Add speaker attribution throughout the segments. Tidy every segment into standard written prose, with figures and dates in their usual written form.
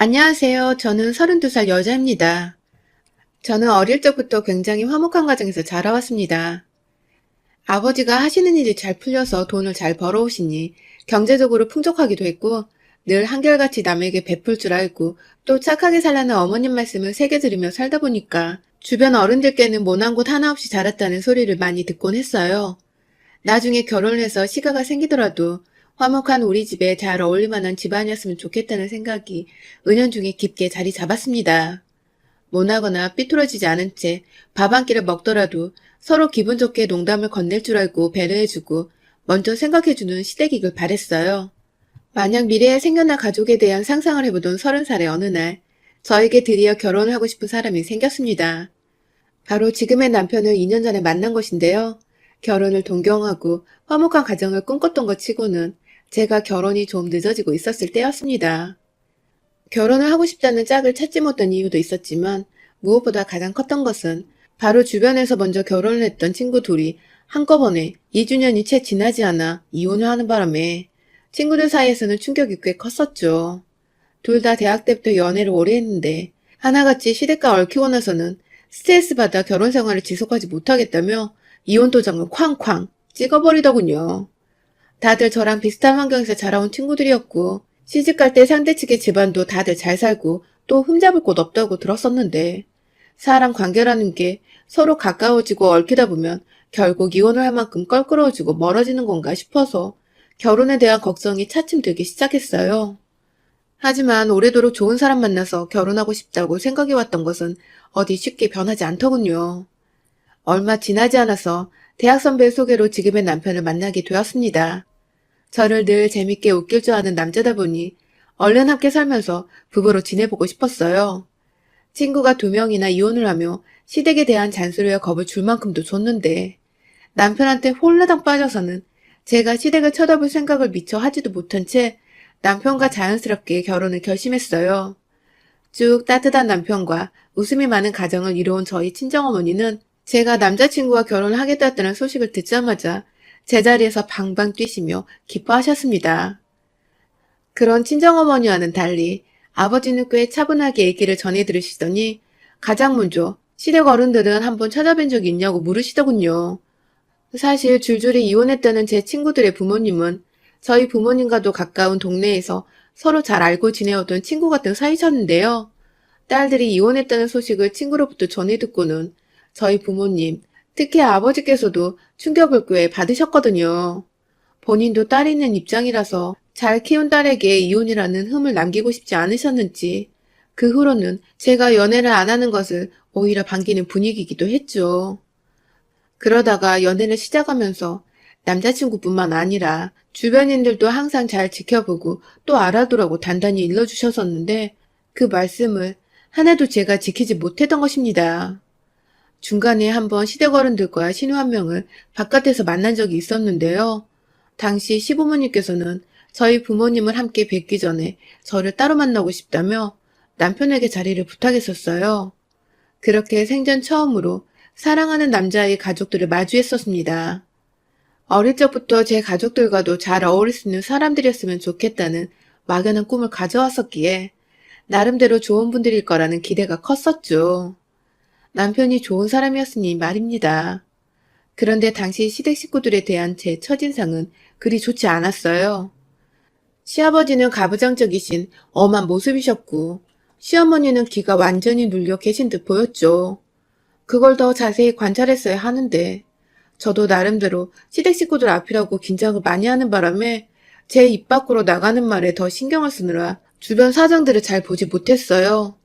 Speaker 1: 안녕하세요. 저는 32살 여자입니다. 저는 어릴 적부터 굉장히 화목한 가정에서 자라왔습니다. 아버지가 하시는 일이 잘 풀려서 돈을 잘 벌어오시니 경제적으로 풍족하기도 했고 늘 한결같이 남에게 베풀 줄 알고 또 착하게 살라는 어머님 말씀을 새겨 들으며 살다 보니까 주변 어른들께는 모난 곳 하나 없이 자랐다는 소리를 많이 듣곤 했어요. 나중에 결혼을 해서 시가가 생기더라도 화목한 우리 집에 잘 어울릴 만한 집안이었으면 좋겠다는 생각이 은연중에 깊게 자리 잡았습니다. 모나거나 삐뚤어지지 않은 채 밥 한 끼를 먹더라도 서로 기분 좋게 농담을 건넬 줄 알고 배려해주고 먼저 생각해주는 시댁이길 바랬어요. 만약 미래에 생겨날 가족에 대한 상상을 해보던 30살의 어느 날 저에게 드디어 결혼을 하고 싶은 사람이 생겼습니다. 바로 지금의 남편을 2년 전에 만난 것인데요. 결혼을 동경하고 화목한 가정을 꿈꿨던 것 치고는 제가 결혼이 좀 늦어지고 있었을 때였습니다. 결혼을 하고 싶다는 짝을 찾지 못한 이유도 있었지만 무엇보다 가장 컸던 것은 바로 주변에서 먼저 결혼을 했던 친구 둘이 한꺼번에 2주년이 채 지나지 않아 이혼을 하는 바람에 친구들 사이에서는 충격이 꽤 컸었죠. 둘 다 대학 때부터 연애를 오래 했는데 하나같이 시댁과 얽히고 나서는 스트레스 받아 결혼 생활을 지속하지 못하겠다며 이혼 도장을 쾅쾅 찍어버리더군요. 다들 저랑 비슷한 환경에서 자라온 친구들이었고 시집갈 때 상대 측의 집안도 다들 잘 살고 또 흠잡을 곳 없다고 들었었는데 사람 관계라는 게 서로 가까워지고 얽히다 보면 결국 이혼을 할 만큼 껄끄러워지고 멀어지는 건가 싶어서 결혼에 대한 걱정이 차츰 들기 시작했어요. 하지만 오래도록 좋은 사람 만나서 결혼하고 싶다고 생각해왔던 것은 어디 쉽게 변하지 않더군요. 얼마 지나지 않아서 대학 선배 소개로 지금의 남편을 만나게 되었습니다. 저를 늘 재밌게 웃길 줄 아는 남자다 보니 얼른 함께 살면서 부부로 지내보고 싶었어요. 친구가 2명이나 이혼을 하며 시댁에 대한 잔소리와 겁을 줄 만큼도 줬는데 남편한테 홀라당 빠져서는 제가 시댁을 쳐다볼 생각을 미처 하지도 못한 채 남편과 자연스럽게 결혼을 결심했어요. 쭉 따뜻한 남편과 웃음이 많은 가정을 이뤄온 저희 친정어머니는 제가 남자친구와 결혼을 하겠다는 소식을 듣자마자 제자리에서 방방 뛰시며 기뻐하셨습니다. 그런 친정어머니와는 달리 아버지는 꽤 차분하게 얘기를 전해 들으시더니 가장 먼저 시댁 어른들은 한번 찾아뵌 적이 있냐고 물으시더군요. 사실 줄줄이 이혼했다는 제 친구들의 부모님은 저희 부모님과도 가까운 동네에서 서로 잘 알고 지내오던 친구 같은 사이셨는데요. 딸들이 이혼했다는 소식을 친구로부터 전해 듣고는 저희 부모님, 특히 아버지께서도 충격을 꽤 받으셨거든요. 본인도 딸이 있는 입장이라서 잘 키운 딸에게 이혼이라는 흠을 남기고 싶지 않으셨는지 그 후로는 제가 연애를 안 하는 것을 오히려 반기는 분위기이기도 했죠. 그러다가 연애를 시작하면서 남자친구뿐만 아니라 주변인들도 항상 잘 지켜보고 또 알아두라고 단단히 일러주셨었는데 그 말씀을 하나도 제가 지키지 못했던 것입니다. 중간에 한번 시댁 어른들과 신우 한 명을 바깥에서 만난 적이 있었는데요. 당시 시부모님께서는 저희 부모님을 함께 뵙기 전에 저를 따로 만나고 싶다며 남편에게 자리를 부탁했었어요. 그렇게 생전 처음으로 사랑하는 남자의 가족들을 마주했었습니다. 어릴 적부터 제 가족들과도 잘 어울릴 수 있는 사람들이었으면 좋겠다는 막연한 꿈을 가져왔었기에 나름대로 좋은 분들일 거라는 기대가 컸었죠. 남편이 좋은 사람이었으니 말입니다. 그런데 당시 시댁 식구들에 대한 제 첫인상은 그리 좋지 않았어요. 시아버지는 가부장적이신 엄한 모습이셨고 시어머니는 귀가 완전히 눌려 계신 듯 보였죠. 그걸 더 자세히 관찰했어야 하는데 저도 나름대로 시댁 식구들 앞이라고 긴장을 많이 하는 바람에 제 입 밖으로 나가는 말에 더 신경을 쓰느라 주변 사정들을 잘 보지 못했어요.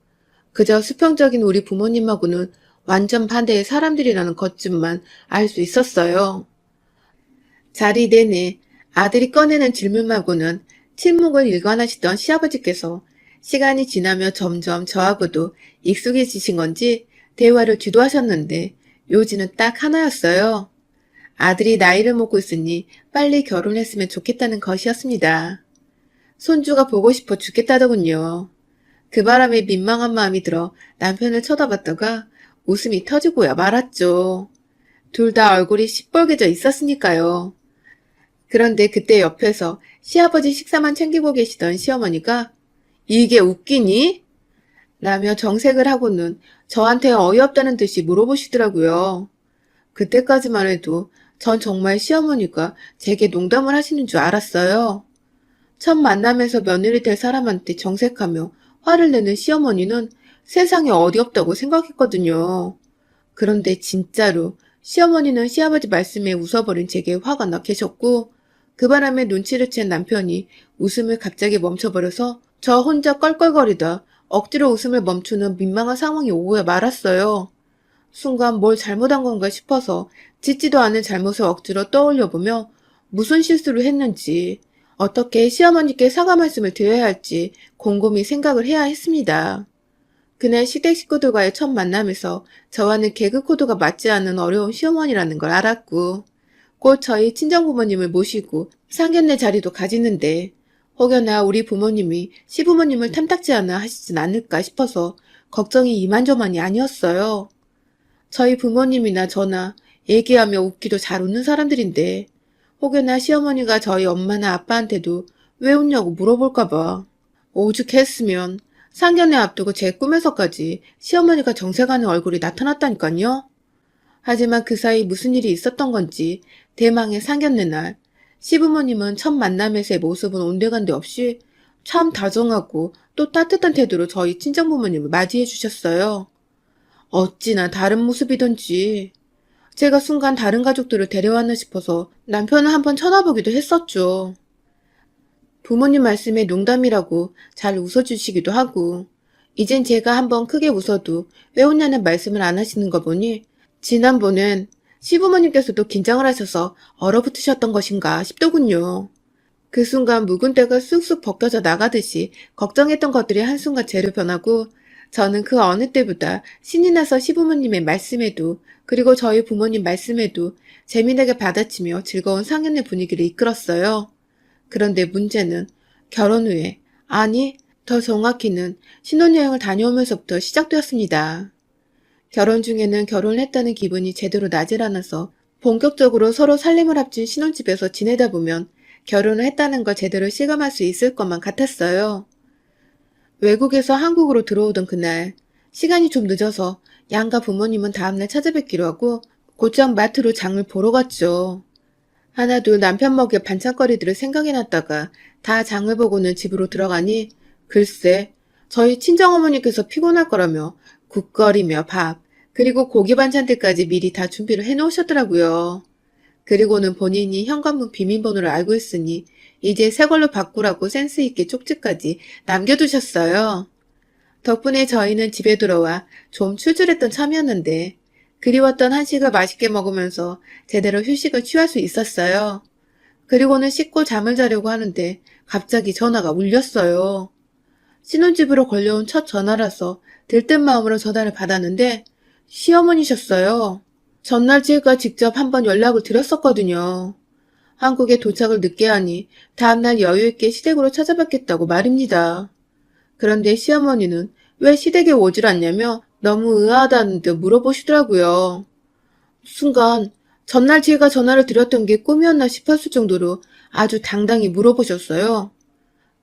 Speaker 1: 그저 수평적인 우리 부모님하고는 완전 반대의 사람들이라는 것쯤만 알 수 있었어요. 자리 내내 아들이 꺼내는 질문하고는 침묵을 일관하시던 시아버지께서 시간이 지나며 점점 저하고도 익숙해지신 건지 대화를 주도하셨는데 요지는 딱 하나였어요. 아들이 나이를 먹고 있으니 빨리 결혼했으면 좋겠다는 것이었습니다. 손주가 보고 싶어 죽겠다더군요. 그 바람에 민망한 마음이 들어 남편을 쳐다봤다가 웃음이 터지고야 말았죠. 둘 다 얼굴이 시뻘개져 있었으니까요. 그런데 그때 옆에서 시아버지 식사만 챙기고 계시던 시어머니가 이게 웃기니? 라며 정색을 하고는 저한테 어이없다는 듯이 물어보시더라고요. 그때까지만 해도 전 정말 시어머니가 제게 농담을 하시는 줄 알았어요. 첫 만남에서 며느리 될 사람한테 정색하며 화를 내는 시어머니는 세상에 어디 없다고 생각했거든요. 그런데 진짜로 시어머니는 시아버지 말씀에 웃어버린 제게 화가 나 계셨고 그 바람에 눈치를 챈 남편이 웃음을 갑자기 멈춰버려서 저 혼자 껄껄거리다 억지로 웃음을 멈추는 민망한 상황이 오고 말았어요. 순간 뭘 잘못한 건가 싶어서 짓지도 않은 잘못을 억지로 떠올려보며 무슨 실수를 했는지 어떻게 시어머니께 사과 말씀을 드려야 할지 곰곰이 생각을 해야 했습니다. 그날 시댁 식구들과의 첫 만남에서 저와는 개그 코드가 맞지 않는 어려운 시어머니라는 걸 알았고 곧 저희 친정부모님을 모시고 상견례 자리도 가지는데 혹여나 우리 부모님이 시부모님을 탐탁지 않아 하시진 않을까 싶어서 걱정이 이만저만이 아니었어요. 저희 부모님이나 저나 얘기하며 웃기도 잘 웃는 사람들인데 혹여나 시어머니가 저희 엄마나 아빠한테도 왜 웃냐고 물어볼까봐 오죽했으면 상견례 앞두고 제 꿈에서까지 시어머니가 정색하는 얼굴이 나타났다니까요. 하지만 그 사이 무슨 일이 있었던 건지 대망의 상견례 날 시부모님은 첫 만남에서의 모습은 온데간데 없이 참 다정하고 또 따뜻한 태도로 저희 친정부모님을 맞이해 주셨어요. 어찌나 다른 모습이던지 제가 순간 다른 가족들을 데려왔나 싶어서 남편을 한번 쳐다보기도 했었죠. 부모님 말씀에 농담이라고 잘 웃어주시기도 하고 이젠 제가 한번 크게 웃어도 왜 웃냐는 말씀을 안 하시는 거 보니 지난번엔 시부모님께서도 긴장을 하셔서 얼어붙으셨던 것인가 싶더군요. 그 순간 묵은 때가 쑥쑥 벗겨져 나가듯이 걱정했던 것들이 한순간 재로 변하고 저는 그 어느 때보다 신이 나서 시부모님의 말씀에도 그리고 저희 부모님 말씀에도 재미나게 받아치며 즐거운 상견례 분위기를 이끌었어요. 그런데 문제는 결혼 후에, 아니 더 정확히는 신혼여행을 다녀오면서부터 시작되었습니다. 결혼 중에는 결혼을 했다는 기분이 제대로 나질 않아서 본격적으로 서로 살림을 합친 신혼집에서 지내다 보면 결혼을 했다는 걸 제대로 실감할 수 있을 것만 같았어요. 외국에서 한국으로 들어오던 그날 시간이 좀 늦어서 양가 부모님은 다음날 찾아뵙기로 하고 곧장 마트로 장을 보러 갔죠. 하나둘 남편 먹일 반찬거리들을 생각해 놨다가 다 장을 보고는 집으로 들어가니 글쎄 저희 친정어머니께서 피곤할 거라며 국거리며 밥 그리고 고기 반찬들까지 미리 다 준비를 해놓으셨더라고요. 그리고는 본인이 현관문 비밀번호를 알고 있으니 이제 새 걸로 바꾸라고 센스있게 쪽지까지 남겨두셨어요. 덕분에 저희는 집에 들어와 좀 출출했던 참이었는데 그리웠던 한식을 맛있게 먹으면서 제대로 휴식을 취할 수 있었어요. 그리고는 씻고 잠을 자려고 하는데 갑자기 전화가 울렸어요. 신혼집으로 걸려온 첫 전화라서 들뜬 마음으로 전화를 받았는데 시어머니셨어요. 전날 제가 직접 한번 연락을 드렸었거든요. 한국에 도착을 늦게 하니 다음날 여유있게 시댁으로 찾아뵙겠다고 말입니다. 그런데 시어머니는 왜 시댁에 오질 않냐며 너무 의아하다는 듯 물어보시더라고요. 순간 전날 제가 전화를 드렸던 게 꿈이었나 싶었을 정도로 아주 당당히 물어보셨어요.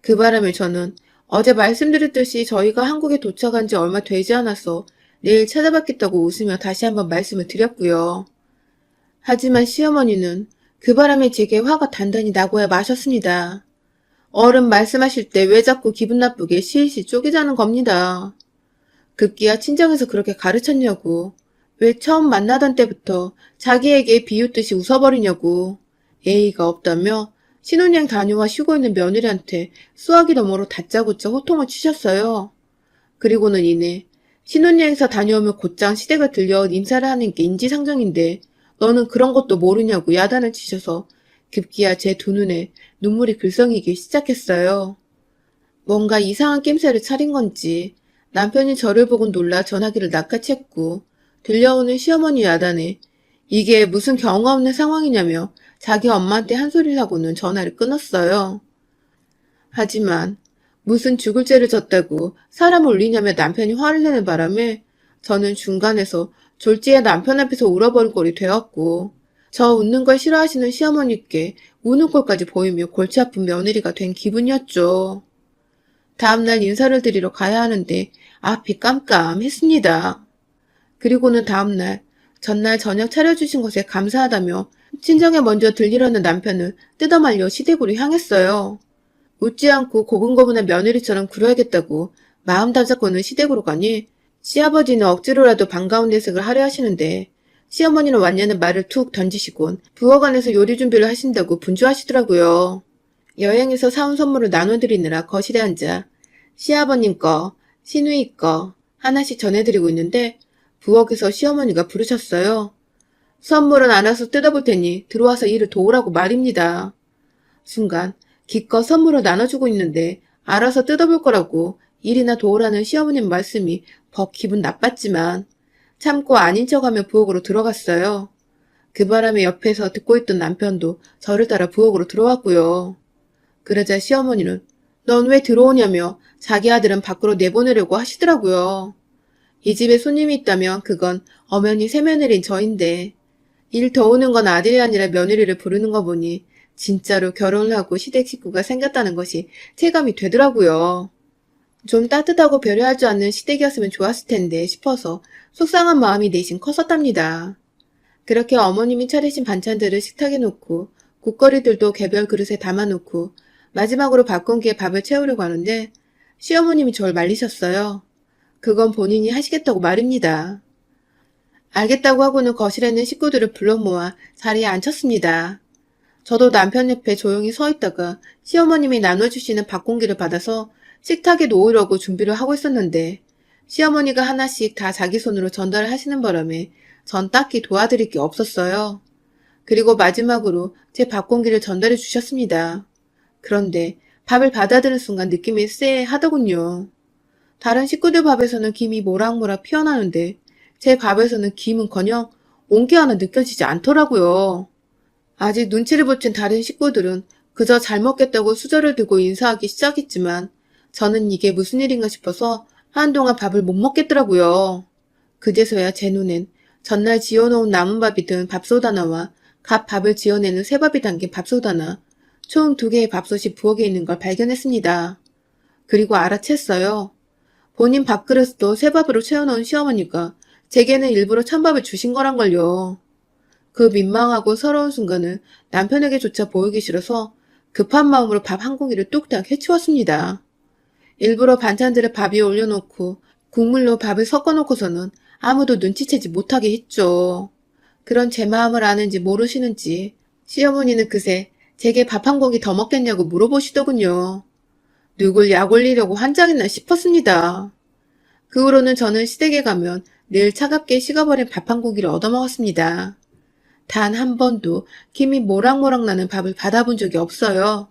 Speaker 1: 그 바람에 저는 어제 말씀드렸듯이 저희가 한국에 도착한 지 얼마 되지 않아서 내일 찾아뵙겠다고 웃으며 다시 한번 말씀을 드렸고요. 하지만 시어머니는 그 바람에 제게 화가 단단히 나고야 마셨습니다. 어른 말씀하실 때 왜 자꾸 기분 나쁘게 실실 쪼개자는 겁니다. 급기야 친정에서 그렇게 가르쳤냐고. 왜 처음 만나던 때부터 자기에게 비웃듯이 웃어버리냐고. 예의가 없다며 신혼여행 다녀와 쉬고 있는 며느리한테 수화기 너머로 다짜고짜 호통을 치셨어요. 그리고는 이내 신혼여행사 다녀오면 곧장 시댁을 들려 인사를 하는 게 인지상정인데 너는 그런 것도 모르냐고 야단을 치셔서 급기야 제 두 눈에 눈물이 글썽이기 시작했어요. 뭔가 이상한 낌새를 차린 건지 남편이 저를 보고 놀라 전화기를 낚아챘고 들려오는 시어머니 야단에 이게 무슨 경험 없는 상황이냐며 자기 엄마한테 한 소리를 하고는 전화를 끊었어요. 하지만 무슨 죽을 죄를 졌다고 사람을 울리냐며 남편이 화를 내는 바람에 저는 중간에서 졸지에 남편 앞에서 울어버릴 꼴이 되었고 저 웃는 걸 싫어하시는 시어머니께 우는 꼴까지 보이며 골치 아픈 며느리가 된 기분이었죠. 다음날 인사를 드리러 가야 하는데 앞이 깜깜했습니다. 그리고는 다음날 전날 저녁 차려주신 것에 감사하다며 친정에 먼저 들리려는 남편을 뜯어말려 시댁으로 향했어요. 웃지 않고 고분고분한 며느리처럼 굴어야겠다고 마음 다잡고는 시댁으로 가니 시아버지는 억지로라도 반가운 내색을 하려 하시는데 시어머니는 완냐는 말을 툭 던지시곤 부엌안에서 요리 준비를 하신다고 분주하시더라고요. 여행에서 사온 선물을 나눠드리느라 거실에 앉아 시아버님 거, 시누이 거 하나씩 전해드리고 있는데 부엌에서 시어머니가 부르셨어요. 선물은 알아서 뜯어볼 테니 들어와서 일을 도우라고 말입니다. 순간 기껏 선물을 나눠주고 있는데 알아서 뜯어볼 거라고 일이나 도우라는 시어머님 말씀이 벅 기분 나빴지만 참고 아닌 척하며 부엌으로 들어갔어요. 그 바람에 옆에서 듣고 있던 남편도 저를 따라 부엌으로 들어왔고요. 그러자 시어머니는 넌 왜 들어오냐며 자기 아들은 밖으로 내보내려고 하시더라고요. 이 집에 손님이 있다면 그건 엄연히 새며느리인 저인데 일 도우는 건 아들이 아니라 며느리를 부르는 거 보니 진짜로 결혼을 하고 시댁 식구가 생겼다는 것이 체감이 되더라고요. 좀 따뜻하고 배려할 줄 아는 시댁이었으면 좋았을 텐데 싶어서 속상한 마음이 내심 컸었답니다. 그렇게 어머님이 차리신 반찬들을 식탁에 놓고 국거리들도 개별 그릇에 담아놓고 마지막으로 밥 공기에 밥을 채우려고 하는데 시어머님이 저를 말리셨어요. 그건 본인이 하시겠다고 말입니다. 알겠다고 하고는 거실에 있는 식구들을 불러 모아 자리에 앉혔습니다. 저도 남편 옆에 조용히 서 있다가 시어머님이 나눠주시는 밥 공기를 받아서 식탁에 놓으려고 준비를 하고 있었는데 시어머니가 하나씩 다 자기 손으로 전달을 하시는 바람에 전 딱히 도와드릴 게 없었어요. 그리고 마지막으로 제 밥 공기를 전달해 주셨습니다. 그런데 밥을 받아드는 순간 느낌이 쎄하더군요. 다른 식구들 밥에서는 김이 모락모락 피어나는데 제 밥에서는 김은커녕 온기 하나 느껴지지 않더라고요. 아직 눈치를 못 챈 다른 식구들은 그저 잘 먹겠다고 수저를 들고 인사하기 시작했지만 저는 이게 무슨 일인가 싶어서 한동안 밥을 못 먹겠더라고요. 그제서야 제 눈엔 전날 지어놓은 남은 밥이 든 밥솥 하나와 갓 밥을 지어내는 새밥이 담긴 밥솥 하나, 총 2개의 밥솥이 부엌에 있는 걸 발견했습니다. 그리고 알아챘어요. 본인 밥그릇도 새밥으로 채워놓은 시어머니가 제게는 일부러 찬밥을 주신 거란걸요. 그 민망하고 서러운 순간은 남편에게조차 보이기 싫어서 급한 마음으로 밥 한 공기를 뚝딱 해치웠습니다. 일부러 반찬들을 밥 위에 올려놓고 국물로 밥을 섞어놓고서는 아무도 눈치채지 못하게 했죠. 그런 제 마음을 아는지 모르시는지 시어머니는 그새 제게 밥 한 공기 더 먹겠냐고 물어보시더군요. 누굴 약 올리려고 한장이나 싶었습니다. 그 후로는 저는 시댁에 가면 늘 차갑게 식어버린 밥 한 공기를 얻어먹었습니다. 단 한 번도 김이 모락모락 나는 밥을 받아본 적이 없어요.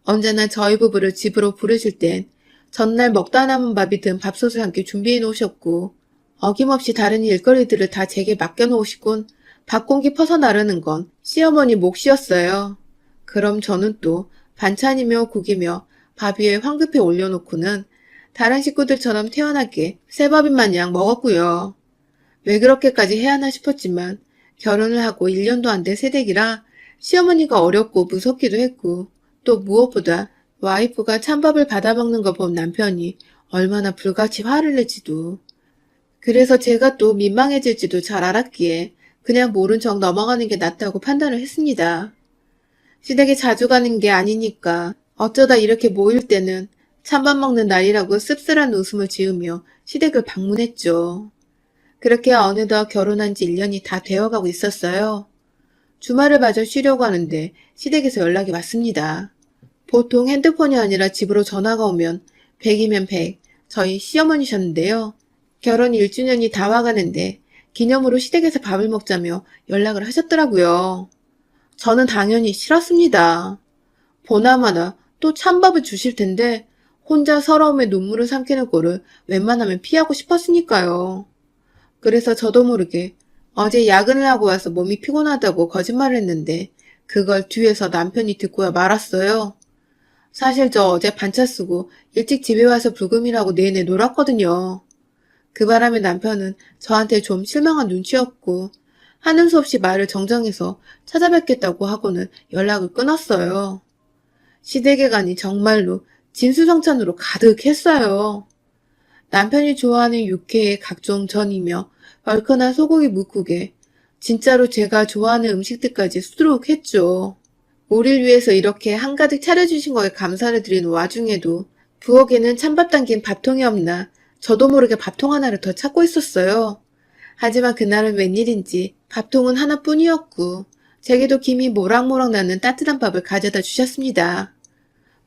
Speaker 1: 언제나 저희 부부를 집으로 부르실 땐 전날 먹다 남은 밥이 든 밥솥을 함께 준비해 놓으셨고 어김없이 다른 일거리들을 다 제게 맡겨놓으시곤 밥공기 퍼서 나르는 건 시어머니 몫이었어요. 그럼 저는 또 반찬이며 국이며 밥 위에 황급히 올려놓고는 다른 식구들처럼 태연하게 새밥인 마냥 먹었고요. 왜 그렇게까지 해야 하나 싶었지만 결혼을 하고 1년도 안 된 새댁이라 시어머니가 어렵고 무섭기도 했고 또 무엇보다 와이프가 찬밥을 받아먹는 걸 본 남편이 얼마나 불같이 화를 낼지도 그래서 제가 또 민망해질지도 잘 알았기에 그냥 모른 척 넘어가는 게 낫다고 판단을 했습니다. 시댁에 자주 가는 게 아니니까 어쩌다 이렇게 모일 때는 찬밥 먹는 날이라고 씁쓸한 웃음을 지으며 시댁을 방문했죠. 그렇게 어느덧 결혼한 지 1년이 다 되어가고 있었어요. 주말을 마저 쉬려고 하는데 시댁에서 연락이 왔습니다. 보통 핸드폰이 아니라 집으로 전화가 오면 100이면 100, 저희 시어머니셨는데요. 결혼 1주년이 다 와가는데 기념으로 시댁에서 밥을 먹자며 연락을 하셨더라고요. 저는 당연히 싫었습니다. 보나마나 또 찬밥을 주실 텐데 혼자 서러움에 눈물을 삼키는 꼴을 웬만하면 피하고 싶었으니까요. 그래서 저도 모르게 어제 야근을 하고 와서 몸이 피곤하다고 거짓말을 했는데 그걸 뒤에서 남편이 듣고야 말았어요. 사실 저 어제 반차 쓰고 일찍 집에 와서 불금이라고 내내 놀았거든요. 그 바람에 남편은 저한테 좀 실망한 눈치였고 하는 수 없이 말을 정정해서 찾아뵙겠다고 하고는 연락을 끊었어요. 시댁에 가니 정말로 진수성찬으로 가득했어요. 남편이 좋아하는 육회에 각종 전이며 얼큰한 소고기 뭇국에 진짜로 제가 좋아하는 음식들까지 수두룩했죠. 우릴 위해서 이렇게 한가득 차려주신 거에 감사를 드리는 와중에도 부엌에는 찬밥 담긴 밥통이 없나 저도 모르게 밥통 하나를 더 찾고 있었어요. 하지만 그날은 웬일인지 밥통은 하나뿐이었고 제게도 김이 모락모락 나는 따뜻한 밥을 가져다 주셨습니다.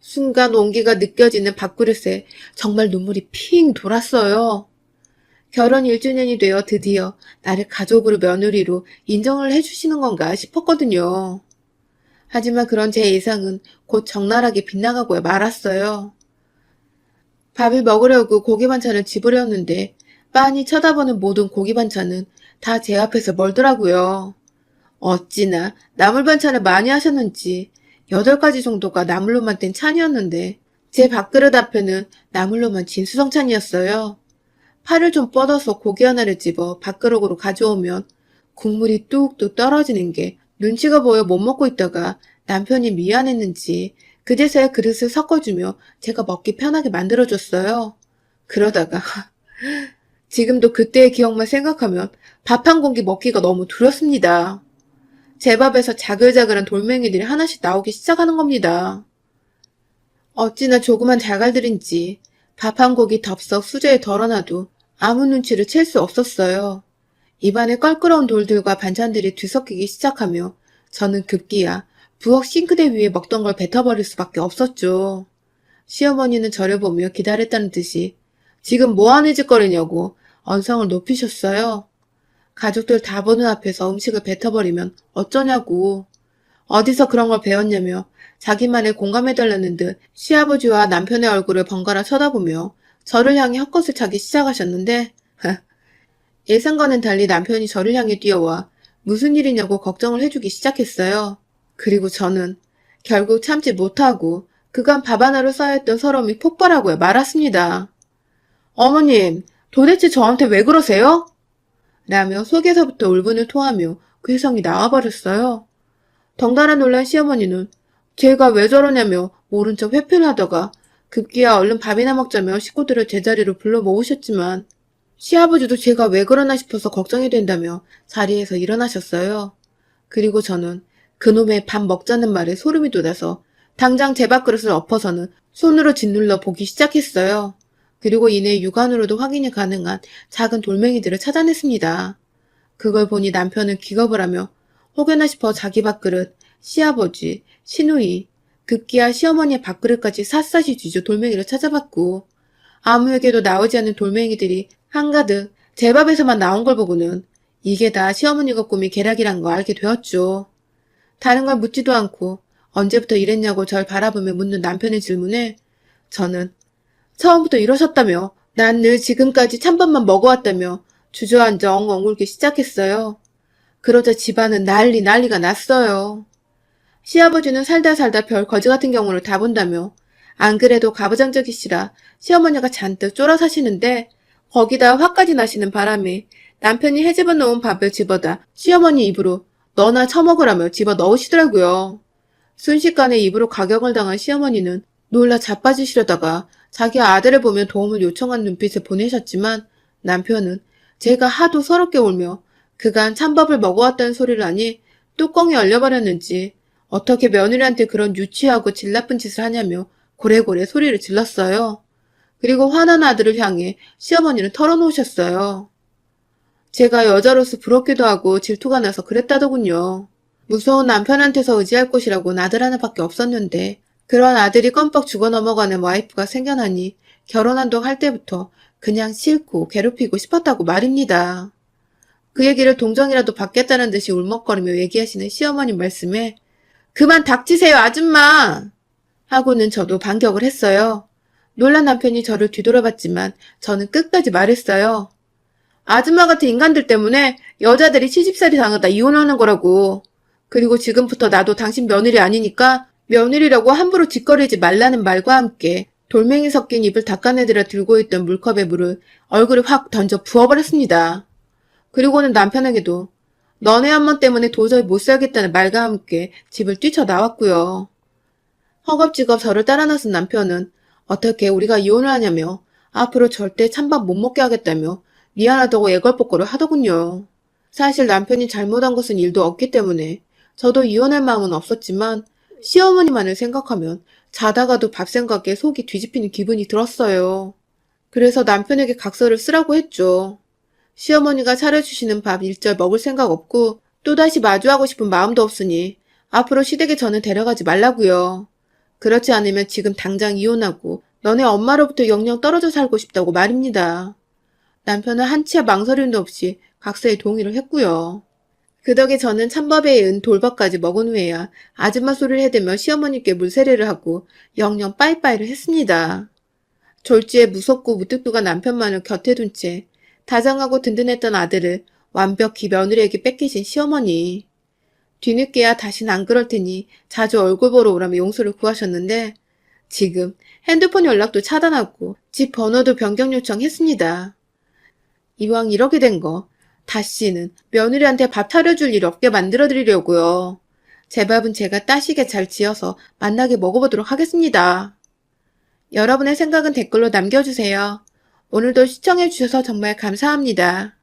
Speaker 1: 순간 온기가 느껴지는 밥그릇에 정말 눈물이 핑 돌았어요. 결혼 1주년이 되어 드디어 나를 가족으로 며느리로 인정을 해주시는 건가 싶었거든요. 하지만 그런 제 예상은 곧 적나라하게 빗나가고 말았어요. 밥을 먹으려고 고기 반찬을 집으려는데 빤히 쳐다보는 모든 고기 반찬은 다 제 앞에서 멀더라고요. 어찌나 나물 반찬을 많이 하셨는지 8가지 정도가 나물로만 된 찬이었는데 제 밥그릇 앞에는 나물로만 진수성찬이었어요. 팔을 좀 뻗어서 고기 하나를 집어 밥그릇으로 가져오면 국물이 뚝뚝 떨어지는 게 눈치가 보여 못 먹고 있다가 남편이 미안했는지 그제서야 그릇을 섞어주며 제가 먹기 편하게 만들어줬어요. 그러다가 지금도 그때의 기억만 생각하면 밥 한 공기 먹기가 너무 두렵습니다. 제 밥에서 자글자글한 돌멩이들이 하나씩 나오기 시작하는 겁니다. 어찌나 조그만 달걀들인지 밥 한 공기 덥석 수저에 덜어놔도 아무 눈치를 챌 수 없었어요. 입안에 껄끄러운 돌들과 반찬들이 뒤섞이기 시작하며 저는 급기야 부엌 싱크대 위에 먹던 걸 뱉어버릴 수밖에 없었죠. 시어머니는 저를 보며 기다렸다는 듯이 지금 뭐하는 짓거리냐고 언성을 높이셨어요. 가족들 다 보는 앞에서 음식을 뱉어버리면 어쩌냐고. 어디서 그런 걸 배웠냐며 자기만의 공감해달라는 듯 시아버지와 남편의 얼굴을 번갈아 쳐다보며 저를 향해 헛것을 차기 시작하셨는데 예상과는 달리 남편이 저를 향해 뛰어와 무슨 일이냐고 걱정을 해주기 시작했어요. 그리고 저는 결국 참지 못하고 그간 밥 하나로 쌓여있던 서러움이 폭발하고 말았습니다. 어머님, 도대체 저한테 왜 그러세요? 라며 속에서부터 울분을 토하며 괴성이 나와버렸어요. 덩달아 놀란 시어머니는 제가 왜 저러냐며 모른 척 회피를 하다가 급기야 얼른 밥이나 먹자며 식구들을 제자리로 불러 모으셨지만 시아버지도 제가 왜 그러나 싶어서 걱정이 된다며 자리에서 일어나셨어요. 그리고 저는 그놈의 밥 먹자는 말에 소름이 돋아서 당장 제 밥그릇을 엎어서는 손으로 짓눌러 보기 시작했어요. 그리고 이내 육안으로도 확인이 가능한 작은 돌멩이들을 찾아냈습니다. 그걸 보니 남편은 기겁을 하며 혹여나 싶어 자기 밥그릇, 시아버지, 시누이, 급기야 시어머니의 밥그릇까지 샅샅이 뒤져 돌멩이를 찾아봤고 아무에게도 나오지 않는 돌멩이들이 한가득 제 밥에서만 나온 걸 보고는 이게 다 시어머니가 꾸민 계략이란 거 알게 되었죠. 다른 걸 묻지도 않고 언제부터 이랬냐고 절 바라보며 묻는 남편의 질문에 저는 처음부터 이러셨다며 난 늘 지금까지 찬밥만 먹어왔다며 주저앉아 엉엉 울기 시작했어요. 그러자 집안은 난리가 났어요. 시아버지는 살다 별 거지 같은 경우를 다 본다며 안 그래도 가부장적이시라 시어머니가 잔뜩 쫄아 사시는데 거기다 화까지 나시는 바람에 남편이 헤집어 놓은 밥을 집어다 시어머니 입으로 너나 처먹으라며 집어 넣으시더라고요. 순식간에 입으로 가격을 당한 시어머니는 놀라 자빠지시려다가 자기 아들을 보며 도움을 요청한 눈빛을 보내셨지만 남편은 제가 하도 서럽게 울며 그간 찬밥을 먹어왔다는 소리를 하니 뚜껑이 열려버렸는지 어떻게 며느리한테 그런 유치하고 질 나쁜 짓을 하냐며 고래고래 소리를 질렀어요. 그리고 화난 아들을 향해 시어머니는 털어놓으셨어요. 제가 여자로서 부럽기도 하고 질투가 나서 그랬다더군요. 무서운 남편한테서 의지할 곳이라고 아들 하나밖에 없었는데 그런 아들이 껌뻑 죽어 넘어가는 와이프가 생겨나니 결혼한다고 할 때부터 그냥 싫고 괴롭히고 싶었다고 말입니다. 그 얘기를 동정이라도 받겠다는 듯이 울먹거리며 얘기하시는 시어머님 말씀에 그만 닥치세요 아줌마! 하고는 저도 반격을 했어요. 놀란 남편이 저를 뒤돌아봤지만 저는 끝까지 말했어요. 아줌마 같은 인간들 때문에 여자들이 시집살이 당하다 이혼하는 거라고. 그리고 지금부터 나도 당신 며느리 아니니까 며느리라고 함부로 짓거리지 말라는 말과 함께 돌멩이 섞인 입을 닦아내들어 들고 있던 물컵에 물을 얼굴에 확 던져 부어버렸습니다. 그리고는 남편에게도 너네 한번 때문에 도저히 못 살겠다는 말과 함께 집을 뛰쳐나왔고요. 허겁지겁 저를 따라 나선 남편은 어떻게 우리가 이혼을 하냐며 앞으로 절대 찬밥 못 먹게 하겠다며 미안하다고 애걸복걸을 하더군요. 사실 남편이 잘못한 것은 일도 없기 때문에 저도 이혼할 마음은 없었지만 시어머니만을 생각하면 자다가도 밥 생각에 속이 뒤집히는 기분이 들었어요. 그래서 남편에게 각서를 쓰라고 했죠. 시어머니가 차려주시는 밥 일절 먹을 생각 없고 또다시 마주하고 싶은 마음도 없으니 앞으로 시댁에 저는 데려가지 말라고요. 그렇지 않으면 지금 당장 이혼하고 너네 엄마로부터 영영 떨어져 살고 싶다고 말입니다. 남편은 한치의 망설임도 없이 각서에 동의를 했고요. 그 덕에 저는 찬밥에 은 돌밥까지 먹은 후에야 아줌마 소리를 해대며 시어머니께 물세례를 하고 영영 빠이빠이를 했습니다. 졸지에 무섭고 무뚝뚝한 남편만을 곁에 둔 채 다정하고 든든했던 아들을 완벽히 며느리에게 뺏기신 시어머니. 뒤늦게야 다신 안 그럴 테니 자주 얼굴 보러 오라며 용서를 구하셨는데 지금 핸드폰 연락도 차단하고 집 번호도 변경 요청했습니다. 이왕 이렇게 된 거 다시는 며느리한테 밥 차려줄 일 없게 만들어드리려고요. 제 밥은 제가 따시게 잘 지어서 맛나게 먹어보도록 하겠습니다. 여러분의 생각은 댓글로 남겨주세요. 오늘도 시청해주셔서 정말 감사합니다.